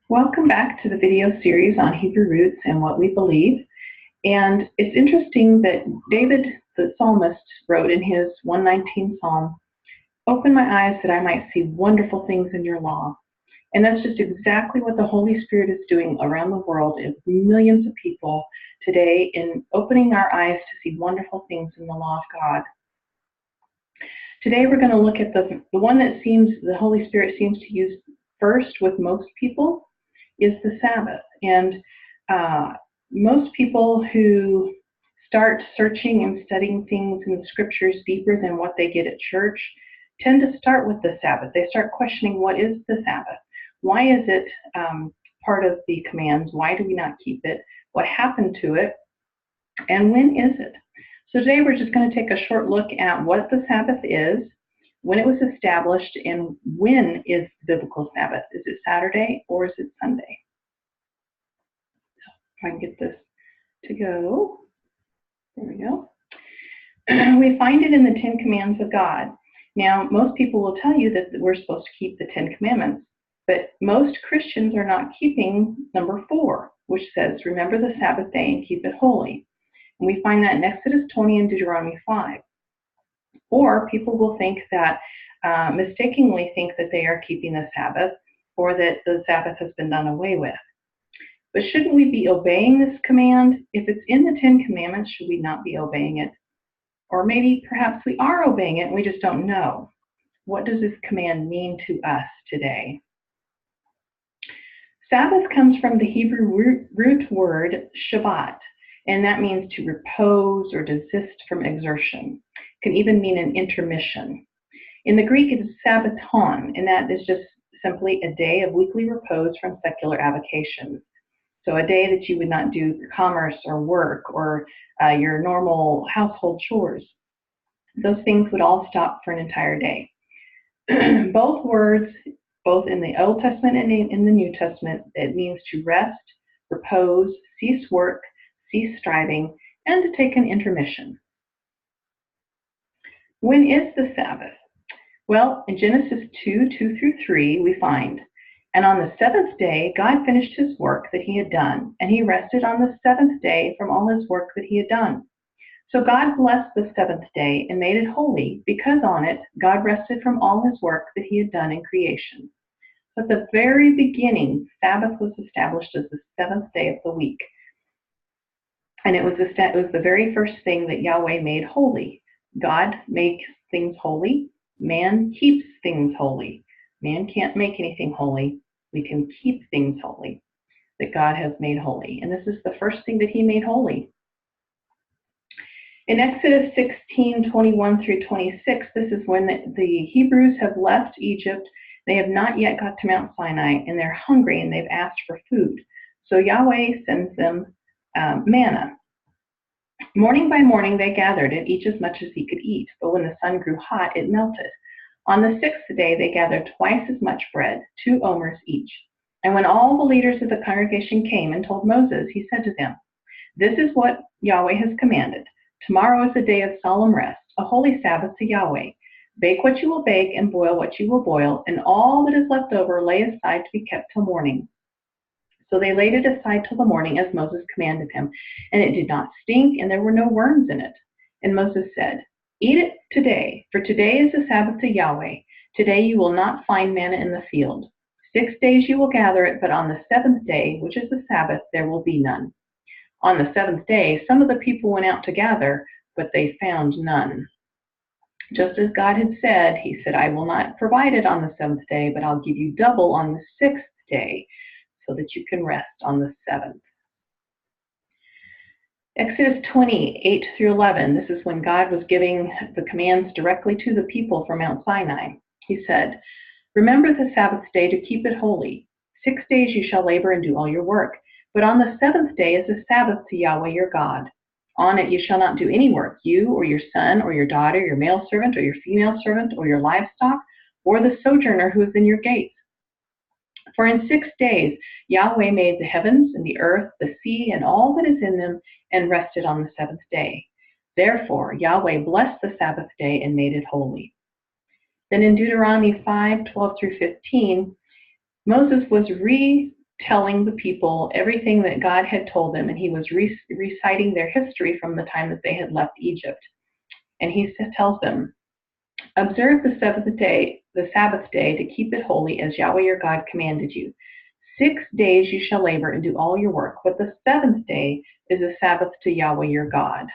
Welcome back to the video series on Hebrew roots and what we believe. And it's interesting that David, the psalmist, wrote in his 119th Psalm, "Open my eyes that I might see wonderful things in your law." And that's just exactly what the Holy Spirit is doing around the world in millions of people today, in opening our eyes to see wonderful things in the law of God. Today we're going to look at the one that the Holy Spirit seems to use first with most people is the Sabbath. And most people who start searching and studying things in the scriptures deeper than what they get at church tend to start with the Sabbath. They start questioning, what is the Sabbath? Why is it part of the commands? Why do we not keep it? What happened to it? And when is it? So today we're just going to take a short look at what the Sabbath is, when it was established, and when is the biblical Sabbath. Is it Saturday or is it Sunday? So if I can get this to go. There we go. We find it in the 10 Commands of God. Now, most people will tell you that we're supposed to keep the 10 Commandments, but most Christians are not keeping number 4, which says, remember the Sabbath day and keep it holy. And we find that in Exodus 20 and Deuteronomy 5. Or people will think that, mistakenly think that they are keeping the Sabbath, or that the Sabbath has been done away with. But shouldn't we be obeying this command? If it's in the 10 Commandments, should we not be obeying it? Or maybe perhaps we are obeying it and we just don't know. What does this command mean to us today? Sabbath comes from the Hebrew root word Shabbat, and that means to repose or desist from exertion. It can even mean an intermission. In the Greek, it is sabbaton, and that is just simply a day of weekly repose from secular avocations. So a day that you would not do commerce or work or your normal household chores. Those things would all stop for an entire day. Both words, both in the Old Testament and in the New Testament, it means to rest, repose, cease work, cease striving, and to take an intermission. When is the Sabbath? Well, in Genesis 2:2-3, we find, and on the 7th day, God finished his work that he had done, and he rested on the 7th day from all his work that he had done. So God blessed the 7th day and made it holy, because on it, God rested from all his work that he had done in creation. So at the very beginning, Sabbath was established as the 7th day of the week. And it was the very first thing that Yahweh made holy. God makes things holy. Man keeps things holy. Man can't make anything holy. We can keep things holy that God has made holy. And this is the first thing that he made holy. In Exodus 16:21-26, this is when the Hebrews have left Egypt. They have not yet got to Mount Sinai, and they're hungry, and they've asked for food. So Yahweh sends them manna. Morning by morning they gathered it, each as much as he could eat. But when the sun grew hot, it melted. On the 6th day they gathered twice as much bread, 2 omers each. And when all the leaders of the congregation came and told Moses, he said to them, "This is what Yahweh has commanded. Tomorrow is a day of solemn rest, a holy Sabbath to Yahweh. Bake what you will bake and boil what you will boil, and all that is left over lay aside to be kept till morning." So they laid it aside till the morning, as Moses commanded him. And it did not stink, and there were no worms in it. And Moses said, "Eat it today, for today is the Sabbath to Yahweh. Today you will not find manna in the field. 6 days you will gather it, but on the 7th day, which is the Sabbath, there will be none." On the 7th day, some of the people went out to gather, but they found none. Just as God had said, he said, "I will not provide it on the 7th day, but I'll give you double on the 6th day, so that you can rest on the 7th. Exodus 20:8-11, this is when God was giving the commands directly to the people from Mount Sinai. He said, "Remember the Sabbath day to keep it holy. 6 days you shall labor and do all your work. But on the 7th day is a Sabbath to Yahweh your God. On it you shall not do any work, you or your son or your daughter, your male servant or your female servant, or your livestock, or the sojourner who is in your gates. For in 6 days Yahweh made the heavens and the earth, the sea, and all that is in them, and rested on the 7th day. Therefore Yahweh blessed the Sabbath day and made it holy." Then in Deuteronomy 5:12-15, Moses was telling the people everything that God had told them, and he was reciting their history from the time that they had left Egypt. And he tells them, observe the Sabbath day to keep it holy as Yahweh your God commanded you. 6 days you shall labor and do all your work, but the seventh day is a Sabbath to Yahweh your God.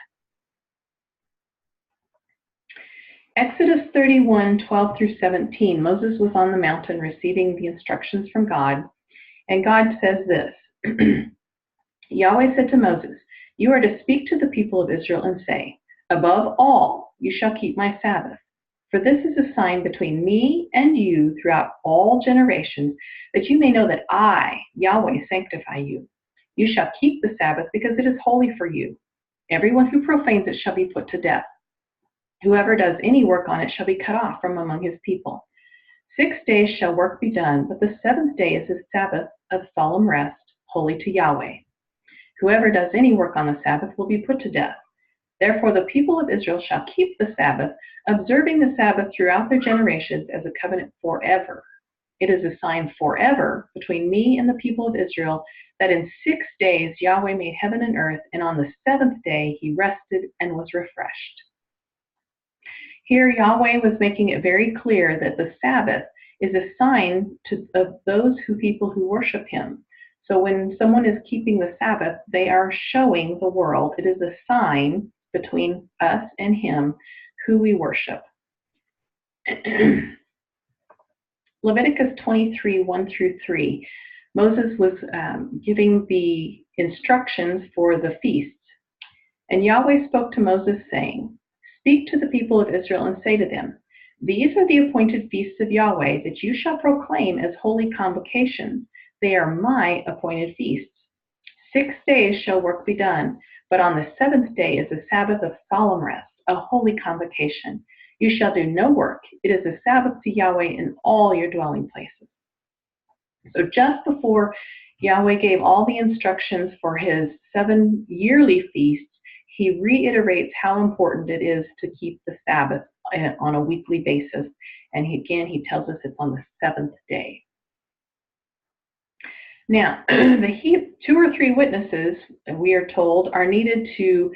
Exodus 31:12 through 17, Moses was on the mountain receiving the instructions from God, and God says this, Yahweh said to Moses, you are to speak to the people of Israel and say, above all, you shall keep my Sabbath. For this is a sign between me and you throughout all generations, that you may know that I, Yahweh, sanctify you. You shall keep the Sabbath because it is holy for you. Everyone who profanes it shall be put to death. Whoever does any work on it shall be cut off from among his people. 6 days shall work be done, but the seventh day is a Sabbath of solemn rest, holy to Yahweh. Whoever does any work on the Sabbath will be put to death. Therefore the people of Israel shall keep the Sabbath, observing the Sabbath throughout their generations as a covenant forever. It is a sign forever between me and the people of Israel that in 6 days Yahweh made heaven and earth, and on the seventh day he rested and was refreshed. Here Yahweh was making it very clear that the Sabbath is a sign of those people who worship him. So when someone is keeping the Sabbath, they are showing the world. It is a sign between us and him who we worship. Leviticus 23:1 through 3. Moses was giving the instructions for the feasts. And Yahweh spoke to Moses, saying, speak to the people of Israel and say to them, these are the appointed feasts of Yahweh that you shall proclaim as holy convocations. They are my appointed feasts. 6 days shall work be done, but on the seventh day is a Sabbath of solemn rest, a holy convocation. You shall do no work. It is a Sabbath to Yahweh in all your dwelling places. So just before Yahweh gave all the instructions for his 7 yearly feasts, he reiterates how important it is to keep the Sabbath on a weekly basis. And he tells us it's on the seventh day. Now, the 2 or 3 witnesses, we are told, are needed to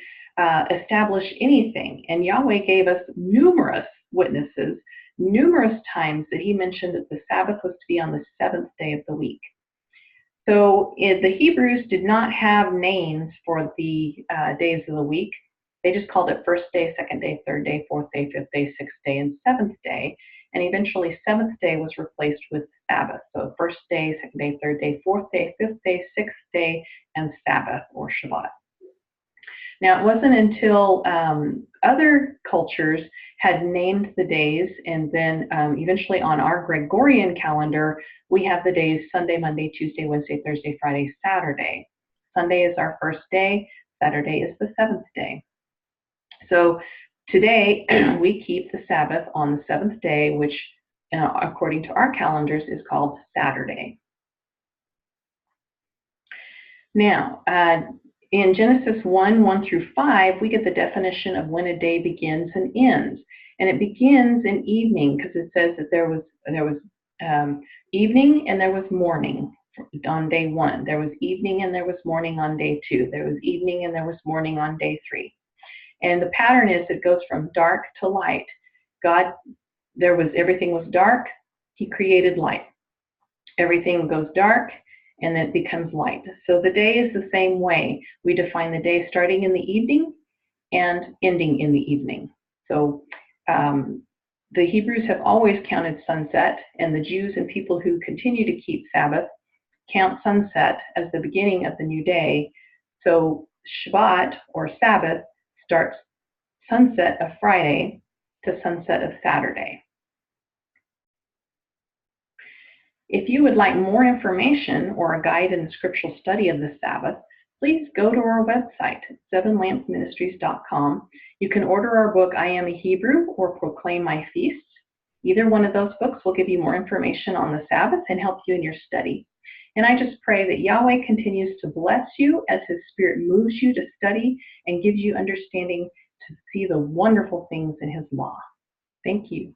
establish anything. And Yahweh gave us numerous witnesses, numerous times that he mentioned that the Sabbath was to be on the seventh day of the week. So the Hebrews did not have names for the days of the week. They just called it first day, second day, third day, fourth day, fifth day, sixth day, and seventh day. And eventually seventh day was replaced with Sabbath. So first day, second day, third day, fourth day, fifth day, sixth day, and Sabbath or Shabbat. Now, it wasn't until other cultures had named the days, and then eventually on our Gregorian calendar, we have the days Sunday, Monday, Tuesday, Wednesday, Thursday, Friday, Saturday. Sunday is our first day. Saturday is the seventh day. So today, we keep the Sabbath on the seventh day, which, according to our calendars, is called Saturday. Now, in Genesis 1 through 5, we get the definition of when a day begins and ends. And it begins in evening, because it says that there was evening and there was morning on day 1. There was evening and there was morning on day 2. There was evening and there was morning on day 3. And the pattern is it goes from dark to light. Everything was dark, he created light. Everything goes dark, and then it becomes light. So the day is the same way. We define the day starting in the evening and ending in the evening. So the Hebrews have always counted sunset, and the Jews and people who continue to keep Sabbath count sunset as the beginning of the new day. So Shabbat or Sabbath starts sunset of Friday to sunset of Saturday. If you would like more information or a guide in the scriptural study of the Sabbath, please go to our website, 7lampsministries.com. You can order our book, I Am a Hebrew, or Proclaim My Feasts. Either one of those books will give you more information on the Sabbath and help you in your study. And I just pray that Yahweh continues to bless you as his Spirit moves you to study and gives you understanding to see the wonderful things in his law. Thank you.